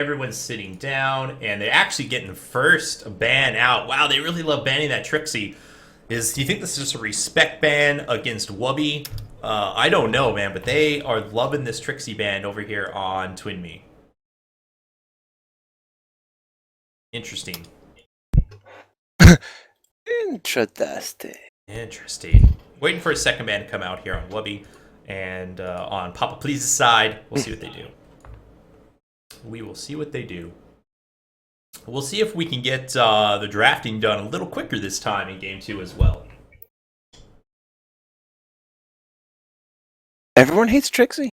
Everyone's sitting down, and they're actually getting the first ban out. Wow, they really love banning that Trixie. Do you think this is just a respect ban against Wubby? I don't know, man, but they are loving this Trixie ban over here on TwNmE. Interesting. Interesting. Interesting. Waiting for a second ban to come out here on Wubby. And on Papa Please's side, we'll see what they do. We will see what they do. We'll see if we can get the drafting done a little quicker this time in Game 2 as well. Everyone hates Trixie.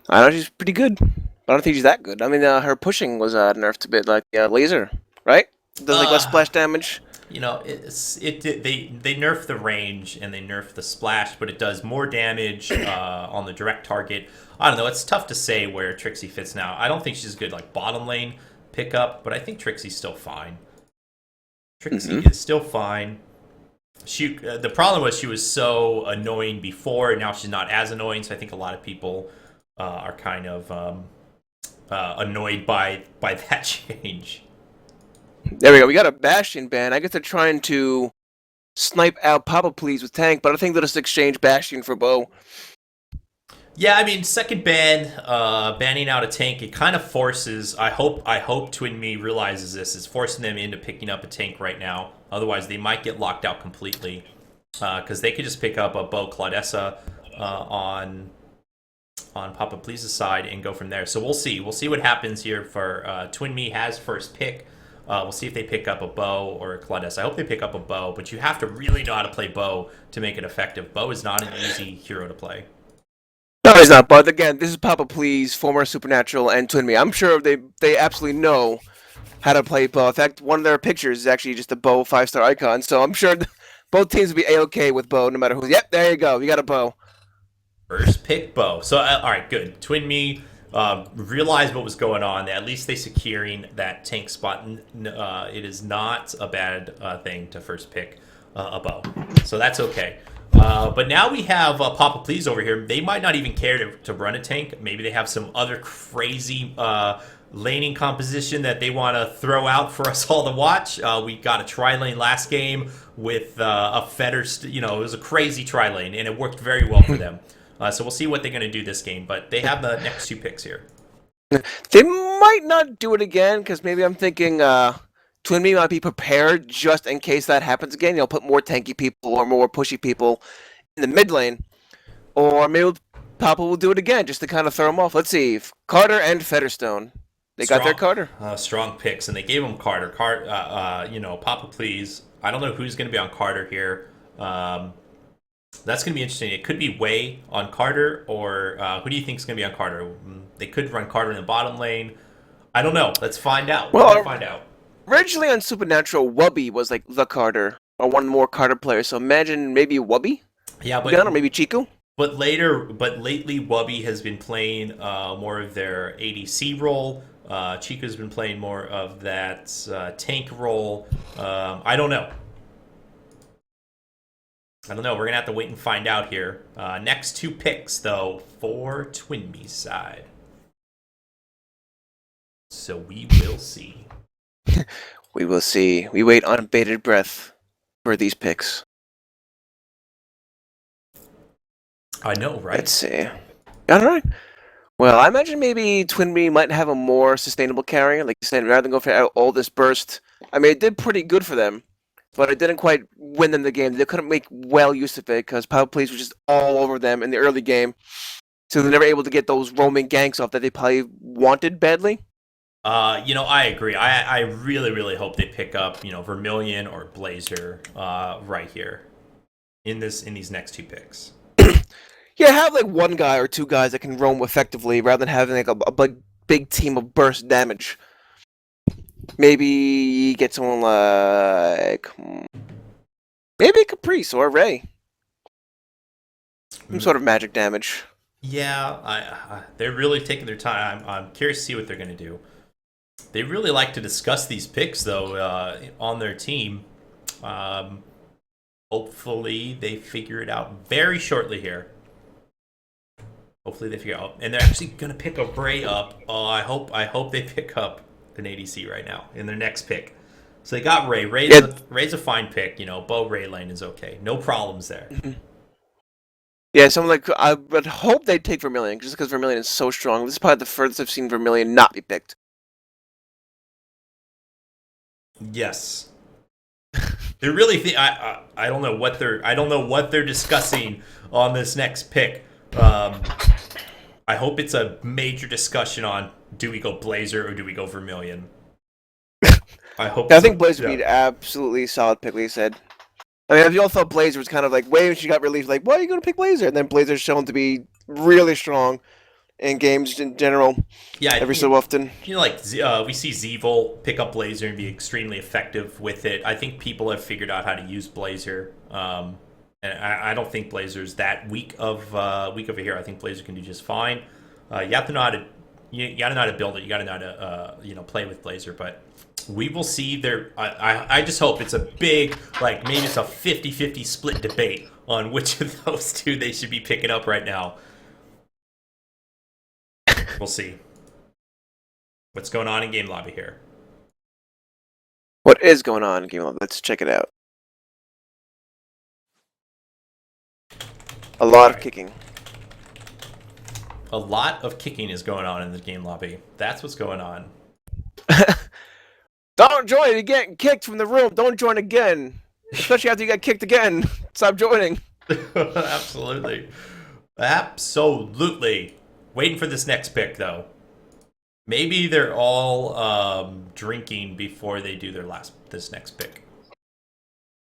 I know she's pretty good, but I don't think she's that good. I mean, her pushing was nerfed a bit, like laser, right? Does like less splash damage. You know, they nerf the range and they nerf the splash, but it does more damage on the direct target. I don't know. It's tough to say where Trixie fits now. I don't think she's good like bottom lane pickup, but I think Trixie's still fine. Trixie is still fine. The problem was she was so annoying before, and now she's not as annoying. So I think a lot of people are kind of annoyed by that change. There we go. We got a Bastion ban. I guess they're trying to snipe out Papa Please with tank, but I think they'll just exchange Bastion for bow. Yeah, I mean, second ban, banning out a tank, it kind of forces. I hope TwNmE realizes this. It's forcing them into picking up a tank right now. Otherwise, they might get locked out completely. Because they could just pick up a bow Claudessa on Papa Please's side and go from there. So we'll see. We'll see what happens here for TwNmE has first pick. We'll see if they pick up a bow or a Claudessa. I hope they pick up a bow, but you have to really know how to play bow to make it effective. Bow is not an easy hero to play. No, he's not. But again, this is Papa Please, former Supernatural, and TwNmE. I'm sure they absolutely know how to play bow. In fact, one of their pictures is actually just a bow 5-star icon. So I'm sure both teams will be a-okay with bow, no matter who. Yep, there you go. You got a bow. First pick bow. So all right, good. TwNmE realized what was going on. At least they securing that tank spot. It is not a bad thing to first pick a bow. So that's okay. But now we have Papa Please over here. They might not even care to run a tank. Maybe they have some other crazy laning composition that they want to throw out for us all to watch. We got a tri-lane last game with a Fetter. It was a crazy tri-lane, and it worked very well for them. So we'll see what they're going to do this game. But they have the next two picks here. They might not do it again, because maybe I'm thinking TwNmE might be prepared just in case that happens again. Put more tanky people or more pushy people in the mid lane. Or maybe Papa will do it again just to kind of throw them off. Let's see. Carter and Featherstone. They got their Carter. Strong picks, and they gave him Carter. Papa Please. I don't know who's going to be on Carter here. That's going to be interesting. It could be Wei on Carter, or who do you think is going to be on Carter? They could run Carter in the bottom lane. I don't know. Let's find out. Well, Let's find out. Originally on Supernatural, Wubby was like the Carter, or one more Carter player. So imagine maybe Wubby? Yeah, but or maybe Chico? But lately, Wubby has been playing more of their ADC role. Chico's been playing more of that tank role. I don't know. We're going to have to wait and find out here. Next two picks, though, for TwNmE's side. So we will see. We will see. We wait on bated breath for these picks. I know, right? Let's see. All right. Well, I imagine maybe TwNmE might have a more sustainable carry. Like you said, rather than go for all this burst. I mean, it did pretty good for them, but it didn't quite win them the game. They couldn't make well use of it because Papa Please was just all over them in the early game. So they're never able to get those roaming ganks off that they probably wanted badly. I agree. I really, really hope they pick up, Vermilion or Blazer right here in these next two picks. Yeah, have like one guy or two guys that can roam effectively rather than having like a big team of burst damage. Maybe get someone like maybe a Caprice or a Ray. Some sort of magic damage. Yeah, they're really taking their time. I'm curious to see what they're going to do. They really like to discuss these picks, though, on their team. Hopefully, they figure it out very shortly here. Hopefully they figure out, and they're actually gonna pick a Ray up. Oh, I hope they pick up an ADC right now in their next pick. So they got Ray. Ray's a fine pick. Bo Ray lane is okay. No problems there. Yeah, someone like I would hope they'd take Vermilion just because Vermilion is so strong. This is probably the furthest I've seen Vermilion not be picked. Yes. They really I don't know what they're discussing on this next pick. I hope it's a major discussion on do we go Blazer or do we go Vermilion. I hope. I think Blazer would be an absolutely solid pick. Like you said. I mean, if you all thought Blazer was kind of like, when she got relief, like, why are you going to pick Blazer? And then Blazer's shown to be really strong in games in general. Yeah, every so often. We see Zevil pick up Blazer and be extremely effective with it. I think people have figured out how to use Blazer, and I don't think Blazer's that weak of a hero. I think Blazer can do just fine. You have to know how to build it. You got to know how to play with Blazer, but. We will see there. I just hope it's a big, maybe it's a 50-50 split debate on which of those two they should be picking up right now. We'll see. What's going on in Game Lobby here? What is going on in Game Lobby? Let's check it out. A lot of kicking. A lot of kicking is going on in the Game Lobby. That's what's going on. Don't join. You're getting kicked from the room. Don't join again. Especially after you get kicked again. Stop joining. Absolutely. Absolutely. Waiting for this next pick, though. Maybe they're all drinking before they do this next pick.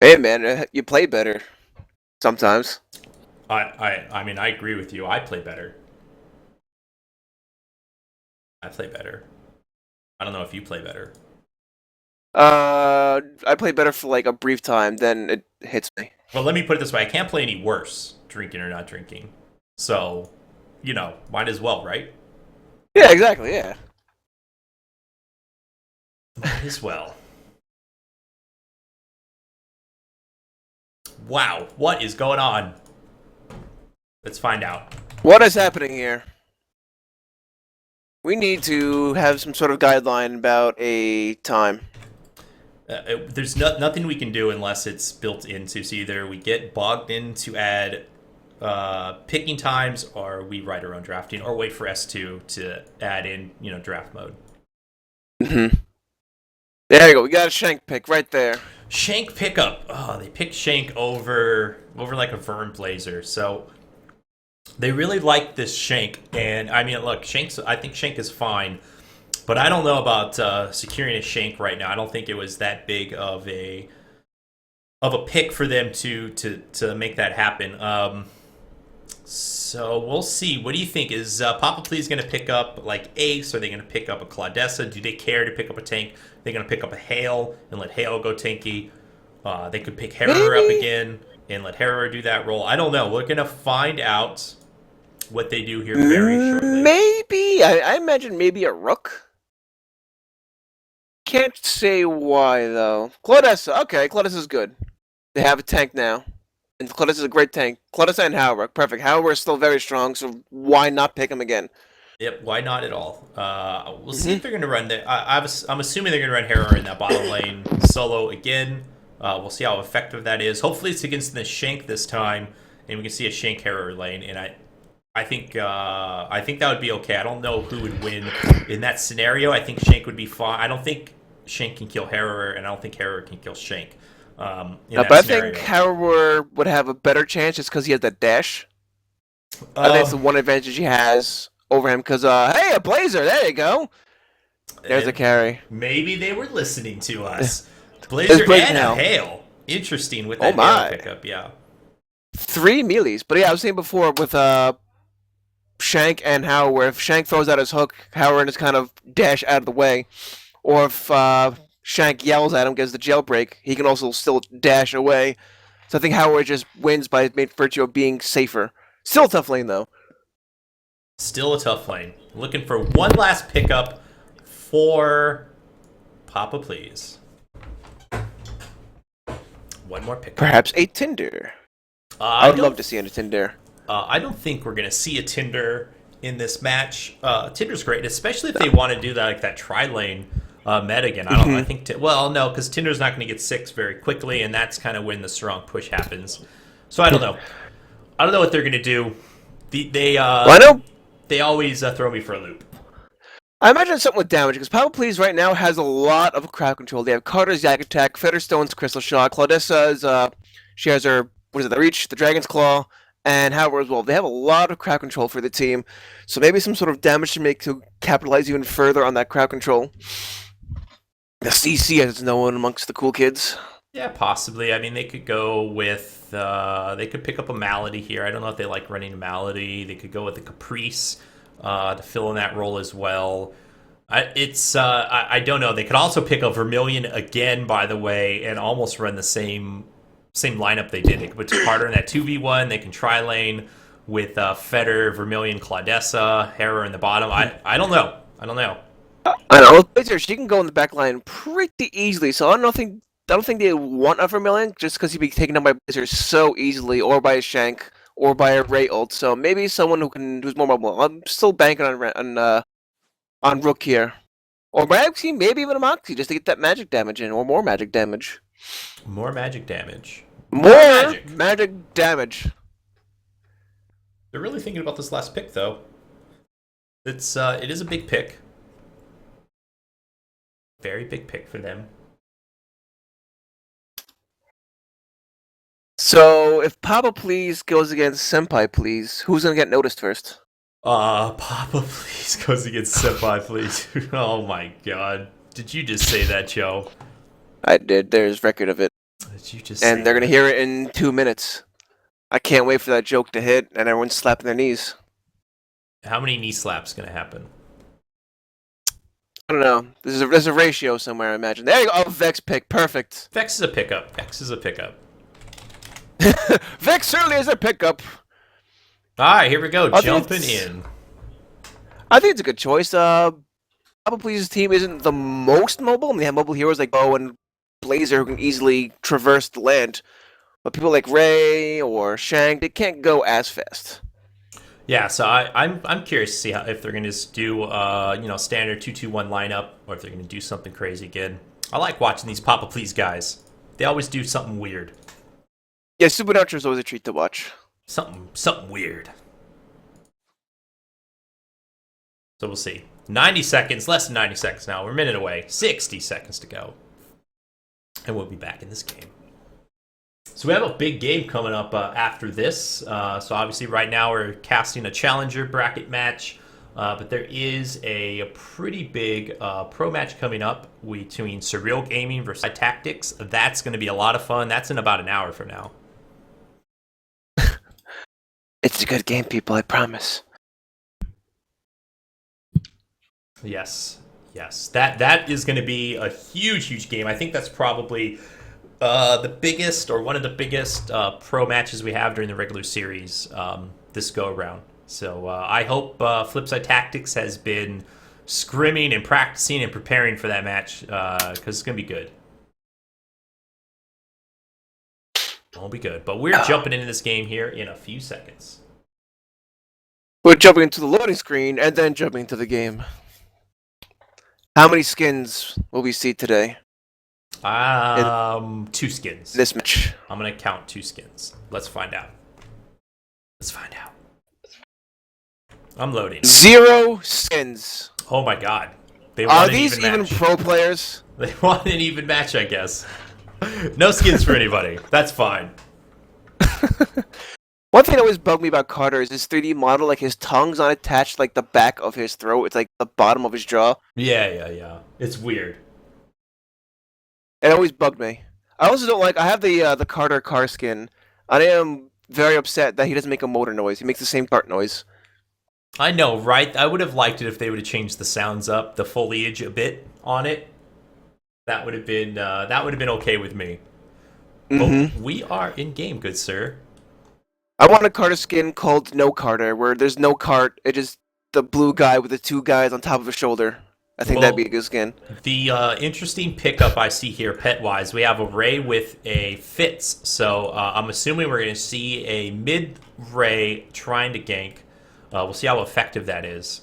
Hey, man. You play better. Sometimes. I mean, I agree with you. I play better. I don't know if you play better. I play better for a brief time, then it hits me. Well, let me put it this way: I can't play any worse, drinking or not drinking. So, might as well, right? Yeah, exactly. Yeah. Might as well. Wow, what is going on? Let's find out. What is happening here? We need to have some sort of guideline about a time. There's nothing we can do unless it's built into. So either we get bogged in to add picking times, or we write our own drafting, or wait for S2 to add in, draft mode. Mm-hmm. There you go. We got a Shank pick right there. Shank pickup. Oh, they picked Shank over like a Vern Blazer. So they really like this Shank, and I mean, look, I think Shank is fine. But I don't know about securing a Shank right now. I don't think it was that big of a pick for them to make that happen. So we'll see. What do you think? Is Papa Please going to pick up Ace? Are they going to pick up a Claudessa? Do they care to pick up a tank? They're going to pick up a Hale and let Hale go tanky. They could pick Harrower up again and let Harrower do that role. I don't know. We're going to find out what they do here very shortly. Maybe. I imagine maybe a Rook. Can't say why, though. Claudessa. Okay, Claudessa's good. They have a tank now. And Claudessa's a great tank. Claudessa and Howard. Perfect. Howard is still very strong, so why not pick him again? Yep, why not at all? We'll see if they're going to run that. I'm assuming they're going to run Harrower in that bottom lane solo again. We'll see how effective that is. Hopefully it's against the Shank this time, and we can see a Shank Harrower lane. And I think that would be okay. I don't know who would win in that scenario. I think Shank would be fine. I don't think Shank can kill Harrower, and I don't think Harrower can kill Shank. But I think Harrower would have a better chance just because he has that dash. I think that's the one advantage he has over him. Because hey, a Blazer, there you go. There's a carry. Maybe they were listening to us. Blazer and a Hale. Interesting with that Hale pickup. Yeah. 3 melees, but yeah, I was saying before with Shank and Howard, where if Shank throws out his hook, Howard just kind of dash out of the way. Or if Shank yells at him, gets the jailbreak, he can also still dash away. So I think Howard just wins by virtue of being safer. Still a tough lane, though. Still a tough lane. Looking for one last pickup for Papa Please. One more pickup. Perhaps a Tinder. I would love to see a Tinder. I don't think we're going to see a Tinder in this match. Tinder's great, especially if they want to do that like that tri-lane meta again. I don't. I think. Well, no, because Tinder's not going to get 6 very quickly, and that's kind of when the strong push happens. So I don't know. I don't know what they're going to do. Well, I know. They always throw me for a loop. I imagine it's something with damage, because Power Please right now has a lot of crowd control. They have Carter's Yak Attack, Featherstone's Crystal Shot, Claudessa's, she has her, the Reach, the Dragon's Claw, and Howard as well. They have a lot of crowd control for the team, so maybe some sort of damage to make to capitalize even further on that crowd control. The CC as it's known amongst the cool kids. Yeah, possibly. I mean, they could go with, they could pick up a Malady here. I don't know if they like running a Malady. They could go with the Caprice to fill in that role as well. I don't know. They could also pick up Vermilion again, by the way, and almost run the same lineup they did. They could put Carter in that 2v1. They can tri-lane with Feder, Vermilion, Claudessa, Hera in the bottom. I don't know. I know. Blazer, she can go in the back line pretty easily, so I don't think they want a Vermilion just because he'd be taken down by Blazer so easily, or by a Shank, or by a Ray ult. So maybe someone who's more mobile. I'm still banking on Rook here, or maybe even a Moxie just to get that magic damage in, or more magic damage. More magic damage. More magic damage. They're really thinking about this last pick, though. It is a big pick. Very big pick for them. So, if Papa Please goes against Senpai Please, who's gonna get noticed first? Papa Please goes against Senpai Please. Oh my god. Did you just say that, Joe? I did. There's record of it. Did you just and they're gonna hear it in 2 minutes. I can't wait for that joke to hit, and everyone's slapping their knees. How many knee slaps gonna happen? I don't know. There's a ratio somewhere, I imagine. There you go. Oh, Vex pick. Perfect. Vex is a pickup. Vex certainly is a pickup. Alright, here we go. Jumping in. I think it's a good choice. Papa Please's team isn't the most mobile. I mean, they have mobile heroes like Bo and Blazer who can easily traverse the land. But people like Ray or Shank, they can't go as fast. Yeah, so I'm curious to see if they're going to just do standard 2-2-1 lineup, or if they're going to do something crazy again. I like watching these Papa Please guys. They always do something weird. Yeah, Supernatural is always a treat to watch. Something weird. So we'll see. 90 seconds, less than 90 seconds now. We're a minute away. 60 seconds to go. And we'll be back in this game. So we have a big game coming up after this. So obviously right now we're casting a challenger bracket match. But there is a pretty big pro match coming up between Seried Gaming versus Tactics. That's going to be a lot of fun. That's in about an hour from now. It's a good game, people, I promise. Yes. That is going to be a huge game. I think that's probably the biggest, or one of the biggest pro matches we have during the regular series this go around. So I hope Flipside Tactics has been scrimming and practicing and preparing for that match, because it's going to be good. It'll be good. But we're jumping into this game here in a few seconds. We're jumping into the loading screen and then jumping into the game. How many skins will we see today? 2 skins. This match. I'm going to count 2 skins. Let's find out. I'm loading. 0 skins. Oh my god. Are these even pro players? They want an even match, I guess. No skins for anybody. That's fine. One thing that always bugged me about Carter is his 3D model, like his tongue's not attached like the back of his throat. It's like the bottom of his jaw. Yeah. It's weird. It always bugged me. I also don't like, I have the Carter car skin. I am very upset that he doesn't make a motor noise. He makes the same cart noise. I know, right? I would have liked it if they would have changed the sounds up, the foliage a bit on it. That would have been okay with me. But we are in game, good sir. I want a Carter skin called No Carter, where there's no cart. It is the blue guy with the 2 guys on top of his shoulder. I think that'd be a good skin. The interesting pickup I see here, pet-wise, we have a Ray with a Fitz. So I'm assuming we're going to see a mid-Ray trying to gank. We'll see how effective that is.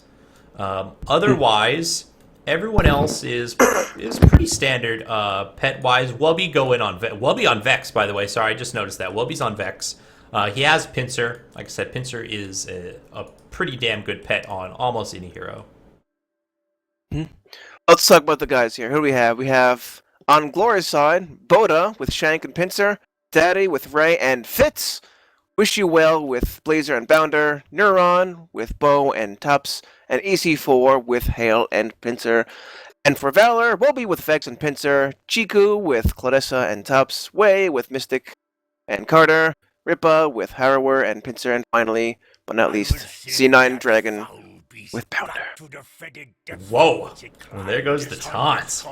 Otherwise, everyone else is pretty standard pet-wise. Wubby going on Wubby on Vex, by the way. Sorry, I just noticed that. Wubby's on Vex. He has Pinsir. Like I said, Pinsir is a pretty damn good pet on almost any hero. Let's talk about the guys here. Who do we have? We have, on Gloria's side, Boda with Shank and Pinsir, Daddy with Ray and Fitz, Wish You Well with Blazer and Bounder, Neuron with Bow and Tups, and EC4 with Hale and Pinsir. And for Valor, Wobby with Vex and Pinsir, Chiku with Claudessa and Tups, Wei with Mystic and Carter, Ripa with Harrower and Pinsir, and finally, but not least, C9 Dragon with Pounder. Whoa! Well, there goes the taunts.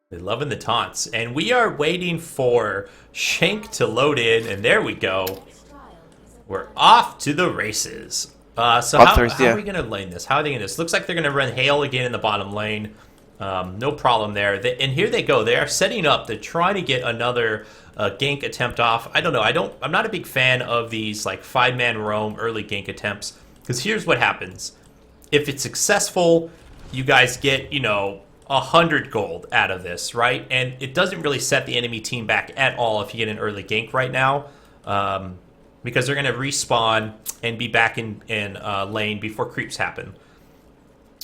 They're loving the taunts. And we are waiting for Shank to load in, and there we go. We're off to the races. So how are we going to lane this? How are they going to do this? Looks like they're going to run Hale again in the bottom lane. No problem there. And here they go. They are setting up. They're trying to get another gank attempt off. I don't know. I'm not a big fan of these like 5-man roam early gank attempts. Because here's what happens. If it's successful, you guys get, 100 gold out of this, right? And it doesn't really set the enemy team back at all if you get an early gank right now. Because they're going to respawn and be back in lane before creeps happen.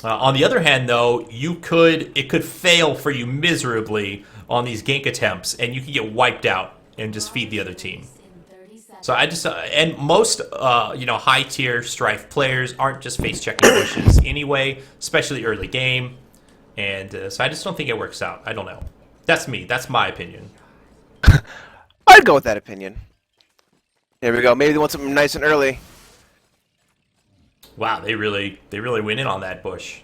On the other hand, though, it could fail for you miserably on these gank attempts, and you can get wiped out and just feed the other team. So I just and most high tier Strife players aren't just face checking bushes anyway, especially early game, and so I just don't think it works out. I don't know. That's me. That's my opinion. I'd go with that opinion. There we go. Maybe they want something nice and early. Wow, they really went in on that bush.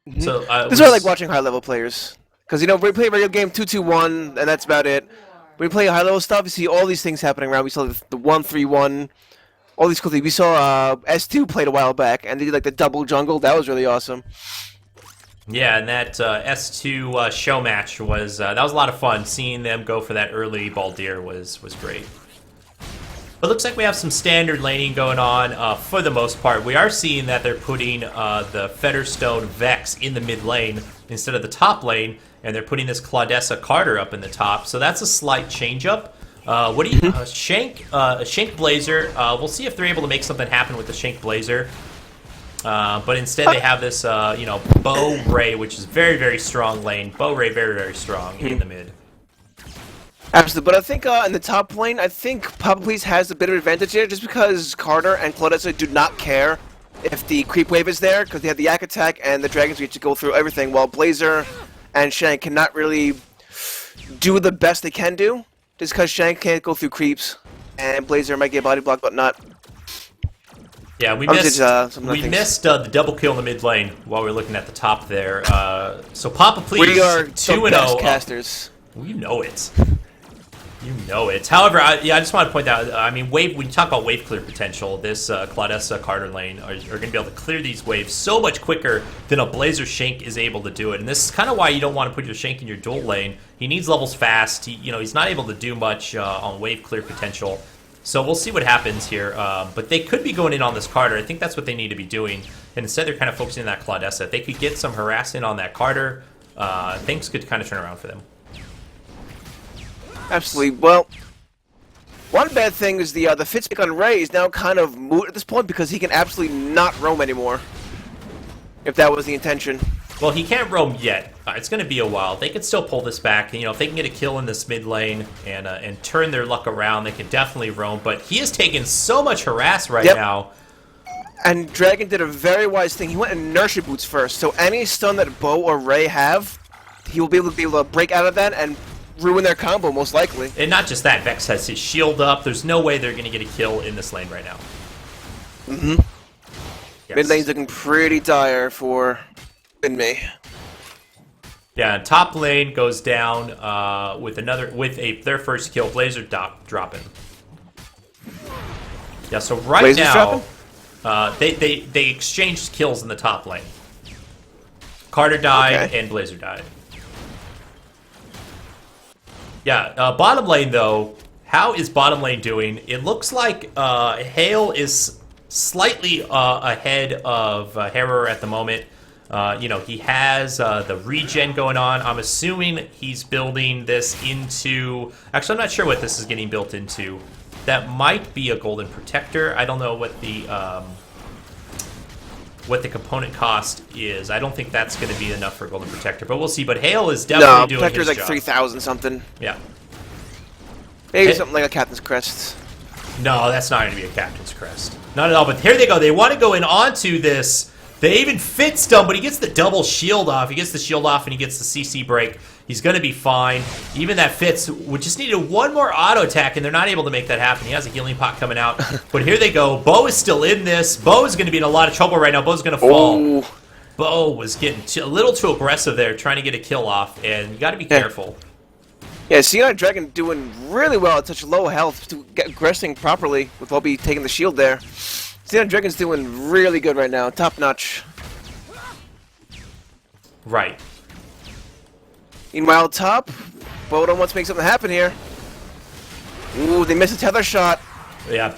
Mm-hmm. So this is why I like watching high level players, because we play a regular game 2-2-1, and that's about it. When we play high level stuff, you see all these things happening around. We saw the 1-3-1, all these cool things. We saw S2 played a while back, and they did like the double jungle. That was really awesome. Yeah, and that S2 show match was that was a lot of fun. Seeing them go for that early Baldir was great. But it looks like we have some standard laning going on for the most part. We are seeing that they're putting the Fetterstone Vex in the mid lane instead of the top lane, and they're putting this Claudessa Carter up in the top. So that's a slight change up. What do you Shank Blazer? We'll see if they're able to make something happen with the Shank Blazer. But instead they have this Bow Ray, which is very, very strong lane. Bow Ray very, very strong in the mid. Absolutely, but I think in the top lane, I think Papa Please has a bit of advantage here, just because Carter and Claudessa do not care if the creep wave is there, because they have the Yak Attack and the Dragon's Reach to go through everything, while Blazer and Shank cannot really do the best they can do, just because Shank can't go through creeps, and Blazer might get body blocked, but not. Yeah, we missed the double kill in the mid lane while we were looking at the top there. So Papa Please, we are 2-0 casters. You know it. You know it. However, I just want to point out, when you talk about wave clear potential, this Claudessa Carter lane are going to be able to clear these waves so much quicker than a Blazer Shank is able to do it. And this is kind of why you don't want to put your Shank in your dual lane. He needs levels fast. He's not able to do much on wave clear potential. So we'll see what happens here. But they could be going in on this Carter. I think that's what they need to be doing. And instead, they're kind of focusing on that Claudessa. If they could get some harassment on that Carter, things could kind of turn around for them. Absolutely. Well, one bad thing is the Fitz pick on Ray is now kind of moot at this point because he can absolutely not roam anymore. If that was the intention. Well, he can't roam yet. It's going to be a while. They can still pull this back. If they can get a kill in this mid lane and turn their luck around, they can definitely roam. But he is taking so much harass right now. And Dragon did a very wise thing. He went in Nurture Boots first. So any stun that Bo or Ray have, he will be able to break out of that and ruin their combo, most likely. And not just that, Vex has his shield up. There's no way they're going to get a kill in this lane right now. Mm-hmm. Yes. Mid lane's looking pretty dire for TwNmE. Yeah, top lane goes down with their first kill. Blazer dropping. Yeah, so right Blazer's now they exchanged kills in the top lane. Carter died, Okay. and Blazer died. Yeah, bottom lane, though. How is bottom lane doing? It looks like Hale is slightly ahead of Harrower at the moment. He has the regen going on. I'm assuming he's building this into... Actually, I'm not sure what this is getting built into. That might be a Golden Protector. I don't know what the component cost is. I don't think that's going to be enough for a Golden Protector, but we'll see. But Hale is definitely doing Protector's his like job. 3,000 something. Yeah. Maybe something like a Captain's Crest. No, that's not going to be a Captain's Crest. Not at all, but here they go. They want to go in onto this. They even fit Stun, but he gets the double shield off. He gets the shield off, and he gets the CC break. He's going to be fine. Even that fits. We just needed one more auto attack, and they're not able to make that happen. He has a healing pot coming out. But here they go. Bo is still in this. Bo is going to be in a lot of trouble right now. Bo's going to fall. Oh. Bo was getting a little too aggressive there, trying to get a kill off, and you got to be careful. Yeah, Sea Dragon doing really well at such low health to get aggressing properly with Bobby taking the shield there. Sea Dragon's doing really good right now, top notch. Right. Meanwhile, top, Bodo wants to make something happen here. Ooh, they missed a tether shot. Yeah,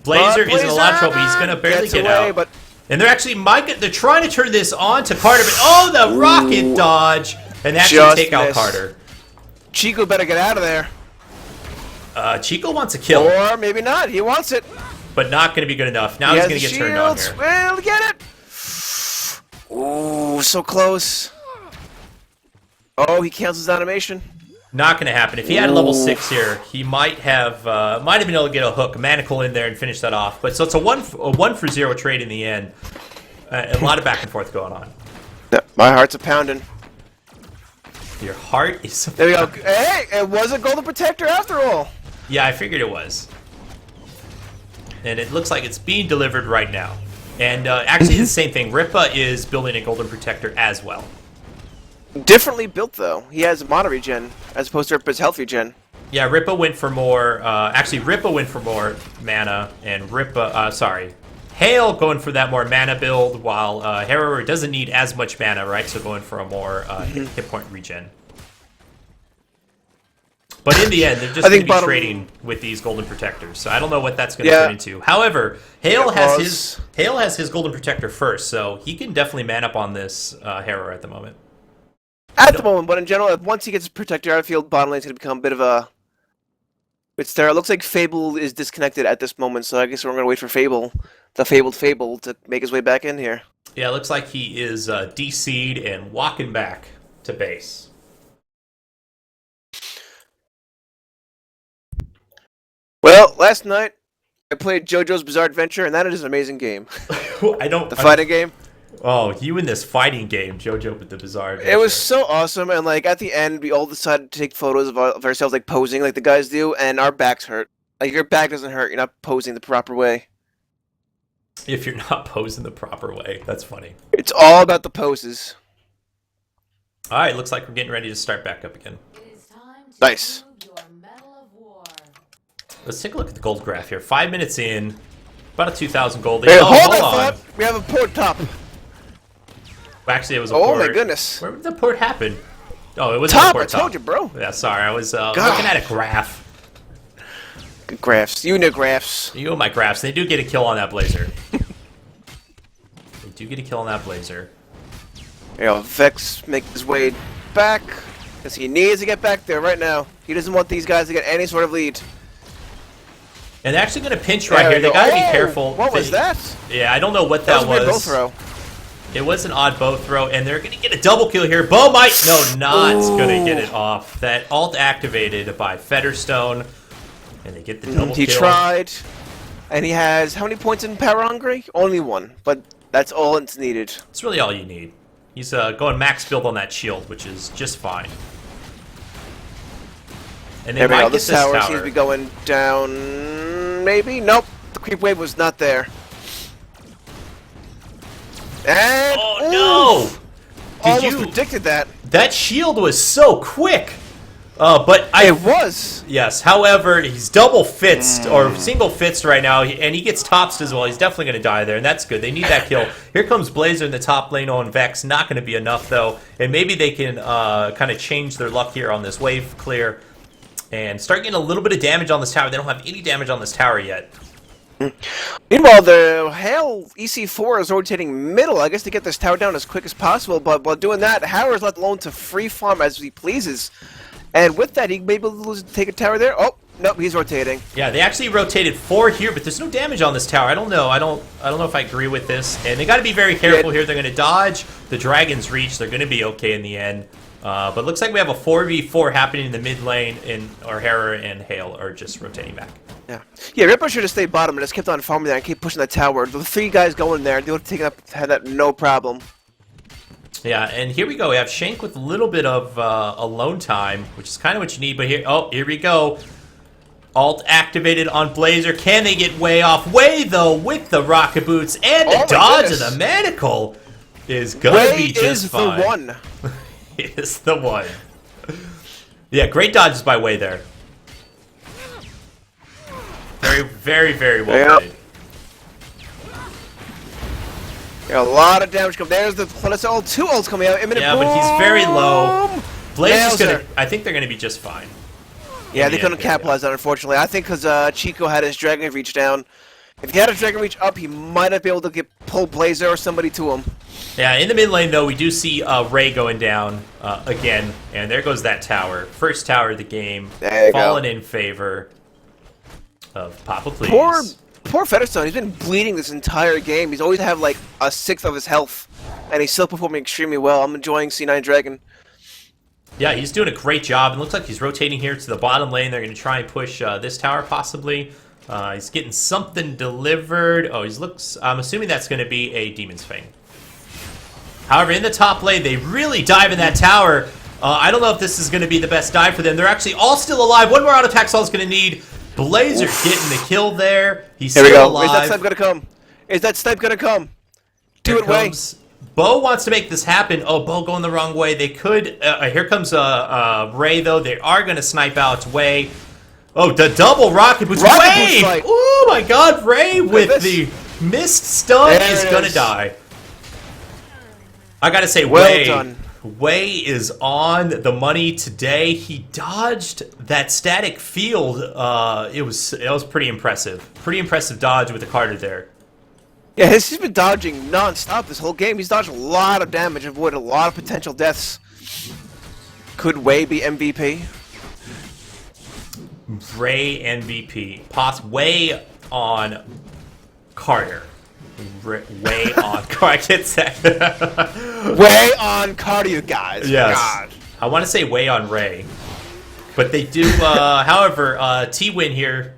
Blazer is in a lot of trouble. He's going to barely get away, out. but And they're actually they're trying to turn this on to Carter, but oh, the rocket dodge, and that should Just take out missed. Carter. Chico better get out of there. Chico wants a kill, Or maybe not. He wants it. but not going to be good enough. Now He he's has going to the get turned on shields. here. Well, get it. Ooh, so close. Oh, he cancels animation. Not going to happen. If he had a level 6 here, he might have been able to get a hook, a manacle in there, and finish that off. But so it's a one for zero trade in the end. A lot of back and forth going on. Yeah, my heart's a pounding. Your heart is. There we go. Hey, it was a Golden Protector after all. Yeah, I figured it was. And it looks like it's being delivered right now. And actually, the same thing. Ripa is building a Golden Protector as well. Differently built, though. He has mana regen, as opposed to Ripa's health regen. Yeah, Ripa went for more... actually, Ripa went for more mana, and Hale going for that more mana build, while Harrower doesn't need as much mana, right? So going for a more hit point regen. But in the end, they're just going to be trading with these Golden Protectors, so I don't know what that's going to turn into. However, Hale has his Golden Protector first, so he can definitely man up on this Harrower at the moment. At the moment, but in general, once he gets his Protector, I feel bottom lane's going to become a bit of a... It looks like Fable is disconnected at this moment, so I guess we're going to wait for Fable, the fabled Fable, to make his way back in here. Yeah, it looks like he is DC'd and walking back to base. Well, last night, I played JoJo's Bizarre Adventure, and that is an amazing game. The fighting game. Oh, you in this fighting game, JoJo with the Bizarre Adventure. It was so awesome, and like at the end, we all decided to take photos of ourselves, like posing, like the guys do, and our backs hurt. Like your back doesn't hurt. You're not posing the proper way. If you're not posing the proper way, that's funny. It's all about the poses. All right, looks like we're getting ready to start back up again. Nice. Let's take a look at the gold graph here. 5 minutes in, about a 2,000 gold. Hey, oh, hold on. on. We have a port top. Actually, it was a port. Oh my goodness. Where did the port happen? Oh, it was Top, a port I told you, bro. Yeah, sorry. I was looking at a graph. Good graphs. You know graphs. You and my graphs. They do get a kill on that Blazer. They do get a kill on that Blazer. You know, Vex make his way back, because he needs to get back there right now. He doesn't want these guys to get any sort of lead. And they're actually going to pinch right here. They got to be careful. What was that? Yeah, I don't know what that was. That was a weird bow throw. It was an odd bow throw, and they're going to get a double kill here. Bo might... No, not going to get it off. That ult activated by Featherstone, and they get the double kill. He tried, and he has... How many points in Power Hungry? Only one, but that's all it's needed. It's really all you need. He's going max build on that shield, which is just fine. And they might get this tower seems to be going down... Maybe? Nope. The creep wave was not there. And... Oh, no! Almost predicted that. That shield was so quick! But It was. Yes, however, he's double fitzed or single fitzed right now, and he gets topsed as well. He's definitely going to die there, and that's good. They need that kill. Here comes Blazer in the top lane on Vex. Not going to be enough, though, and maybe they can kind of change their luck here on this wave clear and start getting a little bit of damage on this tower. They don't have any damage on this tower yet. Meanwhile, the Hale EC4 is rotating middle, I guess, to get this tower down as quick as possible, but while doing that, Howard is left alone to free farm as he pleases. And with that, he may be able to take a tower there. Oh, nope, he's rotating. Yeah, they actually rotated 4 here, but there's no damage on this tower. I don't know. I don't know if I agree with this. And they got to be very careful here. They're going to dodge the Dragon's Reach. They're going to be okay in the end. But looks like we have a 4v4 happening in the mid lane, and O'Hara and Hale are just rotating back. Yeah, Ripper should have stayed bottom and just kept on farming there and keep pushing that tower. The 3 guys going there, they would have taken up, had that no problem. Yeah, and here we go. We have Shank with a little bit of alone time, which is kind of what you need. But here we go. Alt activated on Blazer. Can they get Way off? Way, though, with the rocket boots and the dodge of the manacle is going to be just fine. The one. Is the one. Yeah, great dodges by Way there. Very, very, very well played. Yeah, a lot of damage coming. There's the ult. 2 ults coming out. Yeah, but he's very low. Blazer's gonna. I think they're gonna be just fine. Yeah, they couldn't capitalize on it, unfortunately. I think because Chico had his Dragon Reach down. If he had his Dragon Reach up, he might not be able to pull Blazer or somebody to him. Yeah, in the mid lane, though, we do see Ray going down again. And there goes that tower. First tower of the game. Fallen in favor of Papa Please. Poor Featherstone. He's been bleeding this entire game. He's always have like a 1/6 of his health. And he's still performing extremely well. I'm enjoying C9 Dragon. Yeah, he's doing a great job. It looks like he's rotating here to the bottom lane. They're going to try and push this tower, possibly. He's getting something delivered. Oh, I'm assuming that's going to be a Demon's Fang. However, in the top lane, they really dive in that tower. I don't know if this is going to be the best dive for them. They're actually all still alive. One more auto attack is going to need. Blazer getting the kill there. He's still alive. Is that snipe going to come? Is that snipe going to come? Do it, Way. Bo wants to make this happen. Oh, Bo going the wrong way. They could. Here comes Ray, though. They are going to snipe out Way. Oh, the double rocket boost. Way! Oh, my God. Ray with the missed stun is going to die. I got to say, Way is on the money today. He dodged that static field. It was pretty impressive. Pretty impressive dodge with the Carter there. Yeah, he's been dodging non-stop this whole game. He's dodged a lot of damage, avoided a lot of potential deaths. Could Way be MVP? Ray MVP. Way on Carter. Way on Carter. I can't say. Way on Carter, you guys. Yes. God. I want to say Way on Ray. But they do, however, T-Win here.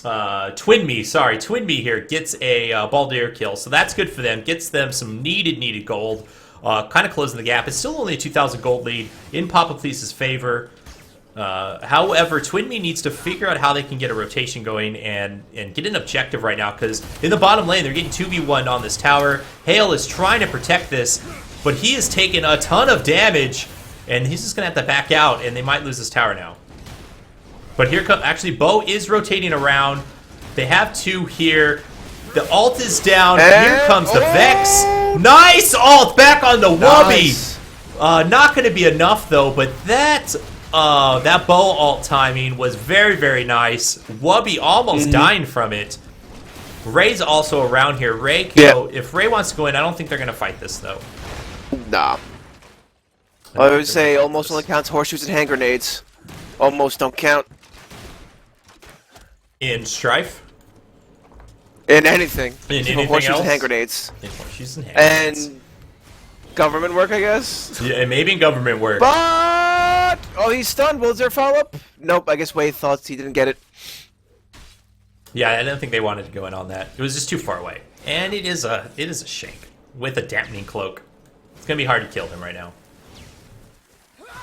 TwNmE here gets a Baldir kill, so that's good for them. Gets them some needed gold, kind of closing the gap. It's still only a 2,000 gold lead in Papa Please's favor. However, TwNmE needs to figure out how they can get a rotation going and get an objective right now, because in the bottom lane, they're getting 2v1 on this tower. Hale is trying to protect this, but he is taking a ton of damage, and he's just going to have to back out, and they might lose this tower now. But here comes, actually, Bo is rotating around. They have 2 here. The ult is down. Here comes the Vex. Nice ult back on the Wubby. Not going to be enough, though, but that Bo ult timing was very, very nice. Wubby almost dying from it. Ray's also around here. Ray can go. If Ray wants to go in, I don't think they're going to fight this, though. Nah. I would say almost only counts horseshoes and hand grenades. Almost don't count. In Strife? In anything. In anything horseshoes else? and hand grenades. In horseshoes and hand grenades. And government work, I guess? Yeah, maybe in government work. But... Oh, he's stunned. Was there follow-up? Nope, I guess Wade thought he didn't get it. Yeah, I don't think they wanted to go in on that. It was just too far away. And it is a Shank with a dampening cloak. It's going to be hard to kill him right now.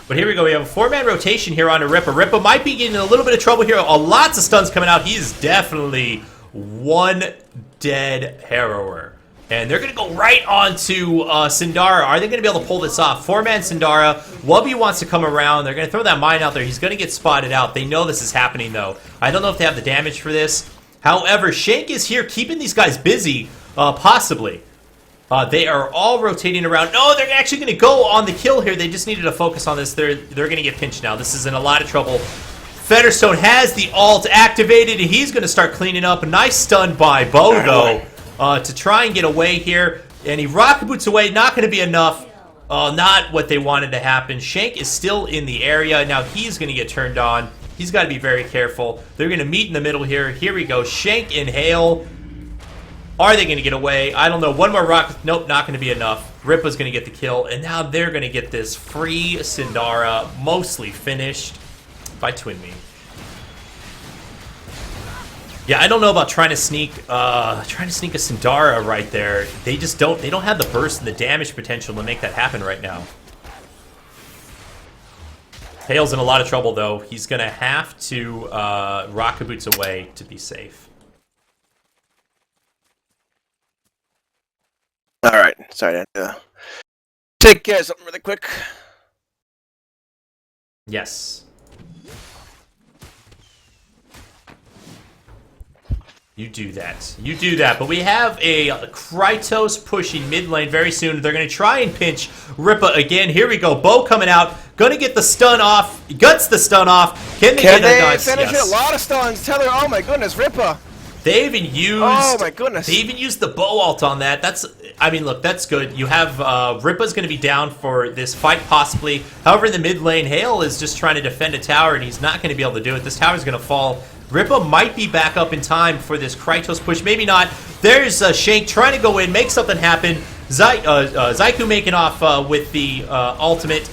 But here we go. We have a 4-man rotation here on Rippa. Rippa might be getting in a little bit of trouble here. Lots of stuns coming out. He is definitely one dead harrower. And they're going to go right onto Sindara. Are they going to be able to pull this off? 4-man Sindara. Wubby wants to come around. They're going to throw that mine out there. He's going to get spotted out. They know this is happening, though. I don't know if they have the damage for this. However, Shank is here keeping these guys busy, possibly. They are all rotating around. No, they're actually going to go on the kill here. They just needed to focus on this. They're going to get pinched now. This is in a lot of trouble. Featherstone has the ult activated, and he's going to start cleaning up. A nice stun by Bo, though, to try and get away here. And he rocket boots away. Not going to be enough. Not what they wanted to happen. Shank is still in the area. Now he's going to get turned on. He's got to be very careful. They're going to meet in the middle here. Here we go. Shank and Hale. Are they going to get away? I don't know. One more rocket. Nope, not going to be enough. Rippa's going to get the kill. And now they're going to get this free Sindara mostly finished by TwNmE. Yeah, I don't know about trying to sneak a Sindara right there. They just don't have the burst and the damage potential to make that happen right now. Hale's in a lot of trouble though. He's gonna have to rocket boots away to be safe. Alright, sorry to take care of something really quick. Yes. You do that. You do that. But we have a Krytos pushing mid lane very soon. They're going to try and pinch Rippa again. Here we go. Bo coming out. Going to get the stun off. Guts the stun off. Can they get a nice? Finish it? A lot of stuns. Tell her, oh my goodness, Rippa. They even used. Oh my goodness. They even used the bow ult on that. That's. I mean, look, that's good. You have Rippa's going to be down for this fight possibly. However, in the mid lane, Hale is just trying to defend a tower, and he's not going to be able to do it. This tower's going to fall. Rippa might be back up in time for this Krytos push. Maybe not. There's Shank trying to go in, make something happen. Zaiku making off with the ultimate.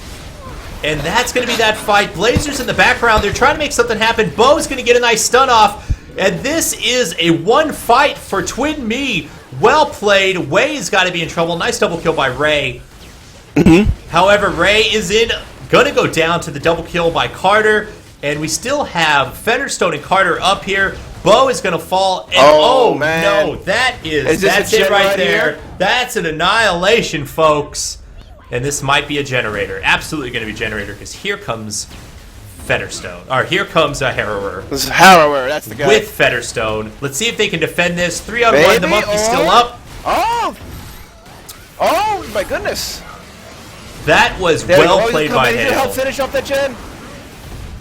And that's going to be that fight. Blazers in the background. They're trying to make something happen. Bo's going to get a nice stun off. And this is a one fight for TwNmE. Well played. Way's got to be in trouble. Nice double kill by Ray. However, Ray is going to go down to the double kill by Carter. And we still have Featherstone and Carter up here. Bo is going to fall. And oh man. No, that's it right there. That's an annihilation, folks. And this might be a generator. Absolutely going to be a generator because here comes Featherstone. Or here comes a Harrower. This is Harrower. That's the guy. With Featherstone. Let's see if they can defend this. 3 on 1. The monkey's still up. Oh my goodness. That was well played by Hale. Help finish up that gen.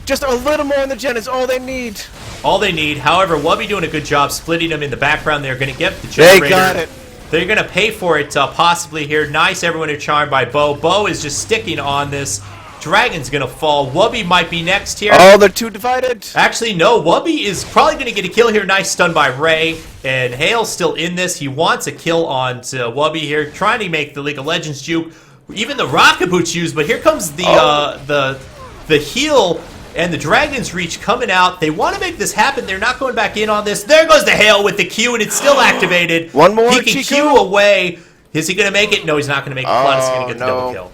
Just a little more in the gen is all they need. All they need. However, Wubby doing a good job splitting them in the background. They're going to get the generator. They got it. They're going to pay for it possibly here. Nice, everyone are charmed by Bo. Bo is just sticking on this. Dragon's going to fall. Wubby might be next here. Oh, they're too divided. Actually, no. Wubby is probably going to get a kill here. Nice stun by Ray. And Hale's still in this. He wants a kill on Wubby here. Trying to make the League of Legends juke. Even the rocket boots used. But here comes the heal. And the Dragon's Reach coming out. They want to make this happen. They're not going back in on this. There goes the Hale with the Q, and it's still activated. One more. He can Q away. Is he going to make it? No, he's not going to make it. Cloud is going to get the double kill.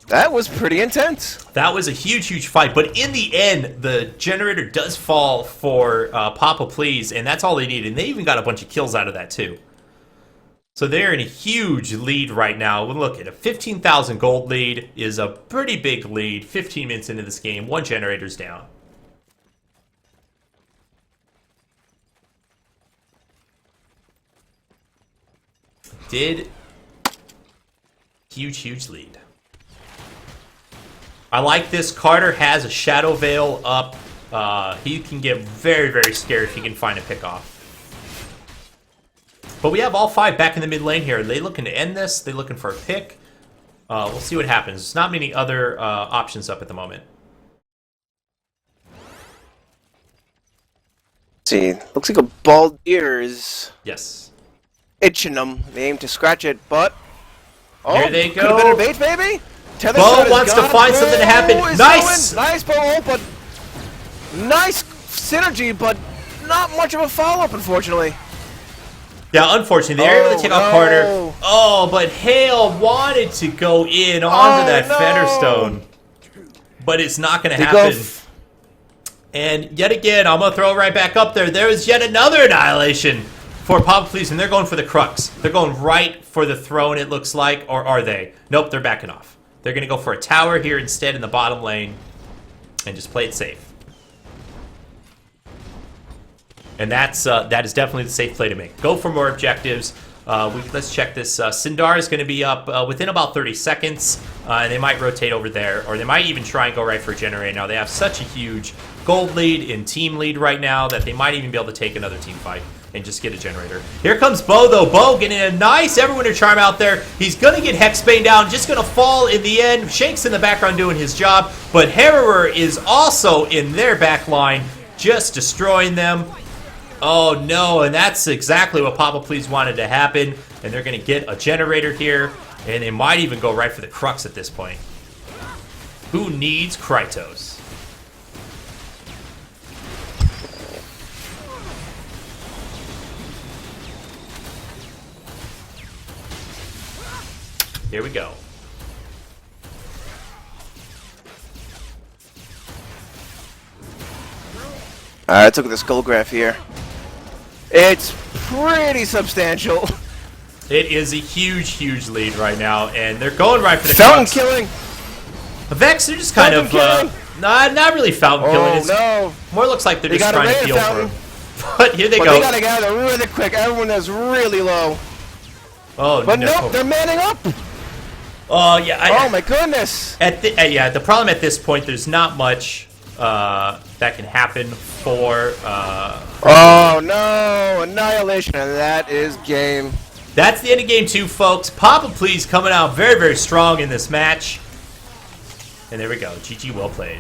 That was pretty intense. That was a huge, huge fight. But in the end, the generator does fall for Papa Please, and that's all they need. And they even got a bunch of kills out of that, too. So they're in a huge lead right now. Look at a 15,000 gold lead is a pretty big lead. 15 minutes into this game, 1 generator's down. Huge, huge lead. I like this. Carter has a Shadow Veil up. He can get very, very scared if he can find a pick-off. But we have all 5 back in the mid lane here. Are they looking to end this? They looking for a pick? We'll see what happens. There's not many other options up at the moment. Let's see, looks like a bald ear is itching them. They aim to scratch it, but here they go. Could have been a bait, maybe. Bo wants to find something to happen. Nice, nice Bo, but nice synergy, but not much of a follow-up, unfortunately. Yeah, unfortunately, they're able to take off Carter. Oh, but Hale wanted to go in onto that Featherstone. But it's not going to happen. And yet again, I'm going to throw it right back up there. There is yet another annihilation for Papa Please, and they're going for the crux. They're going right for the throne, it looks like. Or are they? Nope, they're backing off. They're going to go for a tower here instead in the bottom lane and just play it safe. And that is definitely the safe play to make. Go for more objectives. Let's check this. Sindar is going to be up within about 30 seconds. And they might rotate over there, or they might even try and go right for a generator. Now, they have such a huge gold lead and team lead right now that they might even be able to take another team fight and just get a generator. Here comes Bo, though. Bo getting a nice Everwinter Charm out there. He's going to get Hexbane down, just going to fall in the end. Shank's in the background doing his job, but Harrower is also in their back line, just destroying them. Oh, no, and that's exactly what Papa Please wanted to happen, and they're going to get a generator here, and they might even go right for the crux at this point. Who needs Krytos? Here we go. Alright, let's look at the skull graph here. It's pretty substantial. It is a huge, huge lead right now, and they're going right for the Fountain crux. killing! Vex, they're just kind Fountain of, not really fountain killing. It's no! more looks like they're They just got trying to a feel for fountain. him. But here they But go. they gotta gather really quick. Everyone is really low. Oh, But no. nope, they're manning up! Oh, yeah. Oh my goodness! Yeah, the problem at this point, there's not much that can happen for... Oh no! Annihilation, and that is game. That's the end of game 2, folks. Papa Please coming out very, very strong in this match. And there we go. GG, well played.